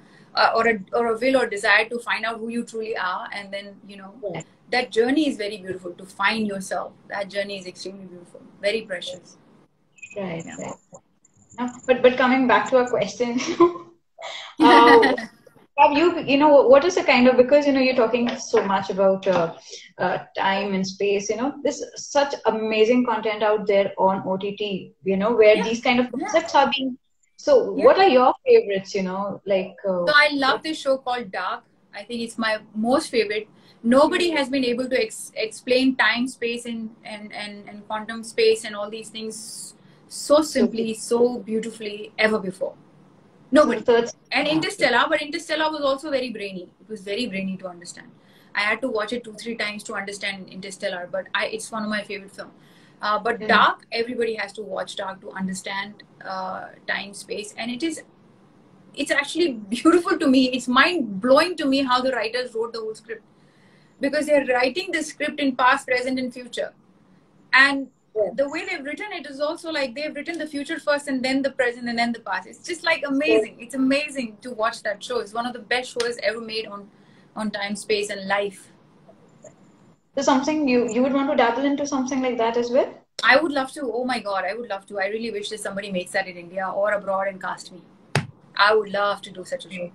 or a will or desire to find out who you truly are. And then, that journey is very beautiful to find yourself. That journey is extremely beautiful. Very precious. Right, right. But coming back to our question, have what is the kind of, because, you're talking so much about time and space, there's such amazing content out there on OTT, where these kind of concepts are being, so what are your favorites, So I love this show called Dark. I think it's my most favorite. Nobody has been able to explain time, space, and quantum space and all these things so simply, so beautifully ever before. Nobody. And Interstellar, but Interstellar was also very brainy. It was very brainy to understand. I had to watch it 2-3 times to understand Interstellar, but it's one of my favorite films. But Dark, everybody has to watch Dark to understand time, space, and it's actually beautiful to me. It's mind-blowing to me how the writers wrote the whole script, because they're writing the script in past, present, and future. And the way they've written it is also like they've written the future first and then the present and then the past. It's just amazing. It's amazing to watch that show. It's one of the best shows ever made on time, space, and life. So something you would want to dabble into something like that as well? I would love to. Oh my God, I would love to. I really wish that somebody makes that in India or abroad and cast me. I would love to do such a show.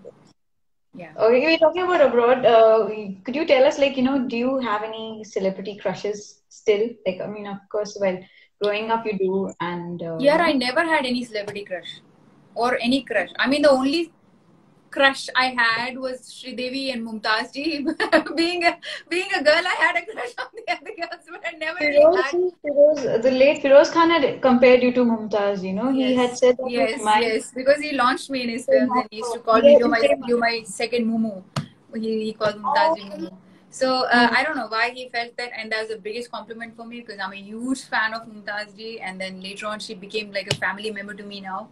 Yeah. Okay, we're talking about abroad. Could you tell us, do you have any celebrity crushes still? Of course, growing up you do, and I never had any celebrity crush or any crush. The only crush I had was Sridevi and Mumtaz ji. being a girl, I had a crush on the other girls, but I never really had. The late Firoz Khan had compared you to Mumtaz. He had said that. Yes, because he launched me in his films and he used to call me you my second Mumu. He called Mumtaz ji Mumu. So I don't know why he felt that, and that was the biggest compliment for me, because I'm a huge fan of Mumtaz ji, and then later on she became like a family member to me now.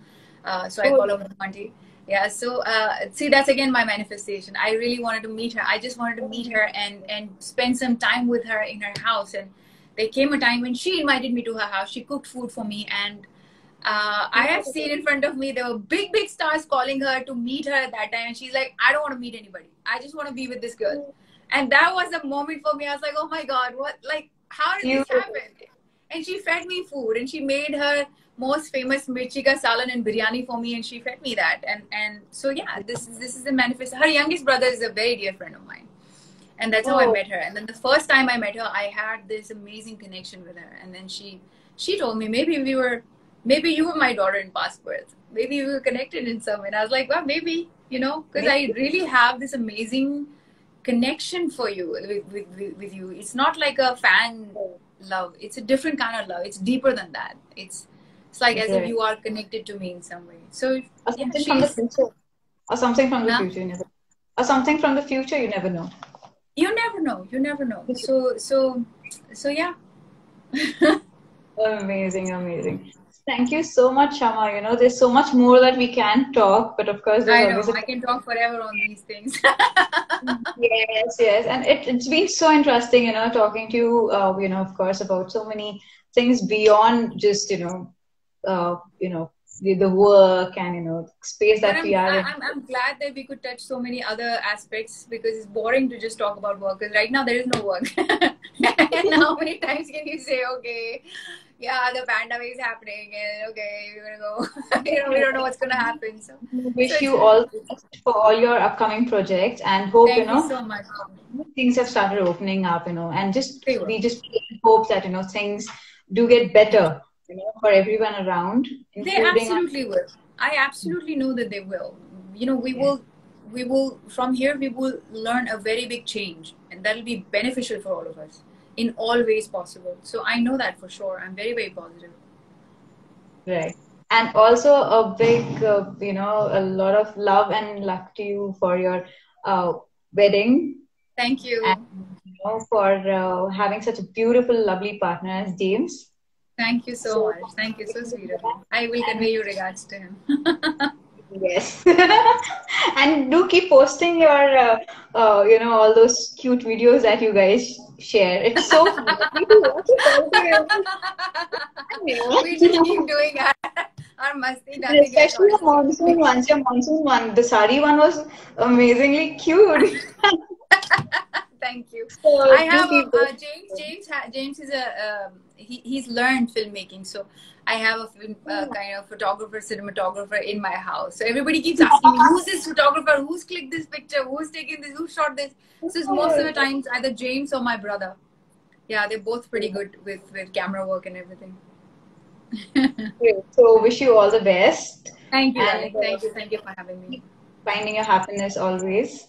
So I call her Auntie. Yeah, so see, that's again my manifestation. I really wanted to meet her. I just wanted to meet her and spend some time with her in her house. And there came a time when she invited me to her house. She cooked food for me, and I have seen in front of me there were big stars calling her to meet her at that time, and she's like, I don't want to meet anybody. I just want to be with this girl. And that was a moment for me. I was like, oh my God, how did this happen? And she fed me food, and she made her most famous mirchi ka salan and biryani for me, and she fed me that. And so yeah, this is the manifest. Her youngest brother is a very dear friend of mine, and that's how I met her. And then the first time I met her, I had this amazing connection with her. And then she told me, maybe you were my daughter in past birth. Maybe we were connected in some way. And I was like, well, maybe, because I really have this amazing connection for you with you. It's not like a fan love. It's a different kind of love. It's deeper than that. It's like as if you are connected to me in some way. So something from the future. Or something from the future, you never. Or something from the future, you never know. You never know. You never know. So yeah. Amazing. Thank you so much, Shama. There's so much more that we can talk, but of course, I can talk forever on these things. Yes, and it's been so interesting, talking to you, of course, about so many things beyond just, the work and space that we are in. I'm glad that we could touch so many other aspects, because it's boring to just talk about work, because right now there is no work. And how many times can you say, okay, yeah, the pandemic is happening, and okay, we're gonna go. We don't know what's gonna happen. So Wish it's you really all the good. best for all your upcoming projects, and hope, Thank you so much. things have started opening up, and They will. we just hope that, things do get better, for everyone around, They including our, absolutely will. I absolutely know that they will. yeah. We will, from here, we will learn a very big change, and that'll be beneficial for all of us in all ways possible. So I know that for sure. I'm very, very positive. Right. And also a big, a lot of love and luck to you for your uh, wedding, Thank and, you. for having such a beautiful, lovely partner as James. Thank you so So, much. Thank you. So sweet of you. I will convey your regards to him. yes. And do keep posting your, all those cute videos that you guys share. It's so fun. We do watch it all the We just time. keep doing our masti, And nothing else, especially honestly. your monsoon one. The sari one was amazingly cute. Thank you. So I do have keep those. James is a he's learned filmmaking, so I have a kind of photographer, cinematographer in my house. So everybody keeps asking me, who's this photographer? Who's clicked this picture? Who's taken this? Who shot this? So it's most of the times either James or my brother. Yeah, they're both pretty good with camera work and everything. Great. So wish you all the best, Thank you, and darling. Thank you for having me. keep finding your happiness always.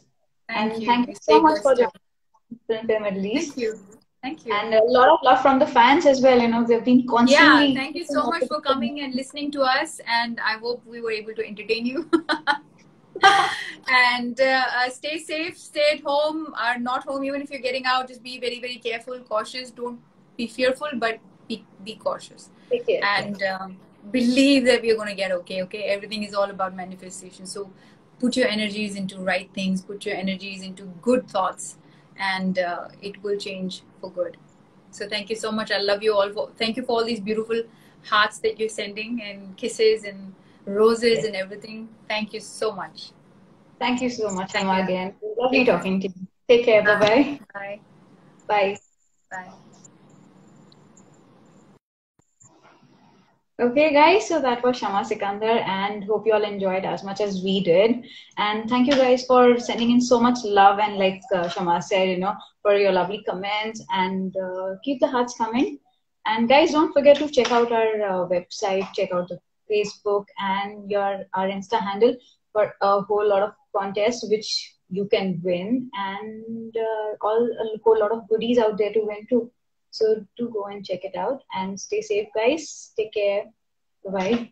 Thank And you. thank you You so stay much for blessed too. joining Filmfare Middle Thank East. you. Thank you. And a lot of love from the fans as well. They've been Yeah, constantly thank you keeping so up much with for the coming and listening to us. And I hope we were able to entertain you. And stay safe, stay at home, or not home. Even if you're getting out, just be very, very careful, cautious. Don't be fearful, but be cautious. Take care. And believe that we're going to get okay. Okay, everything is all about manifestation. So put your energies into right things, put your energies into good thoughts, and it will change for good. So thank you so much. I love you all. Thank you for all these beautiful hearts that you're sending, and kisses and roses and everything. Thank you so much. Thank you so much, Thank you, Shama, darling. again. Lovely Take care. talking to you. Take care. Bye. Bye-bye. Bye. Bye. Bye. Okay, guys, so that was Shama Sikander, and hope you all enjoyed as much as we did. And thank you guys for sending in so much love, and like Shama said, for your lovely comments, and keep the hearts coming. And guys, don't forget to check out our website, check out the Facebook and our Insta handle for a whole lot of contests which you can win, and a whole lot of goodies out there to win too. So do go and check it out and stay safe, guys. Take care. Bye.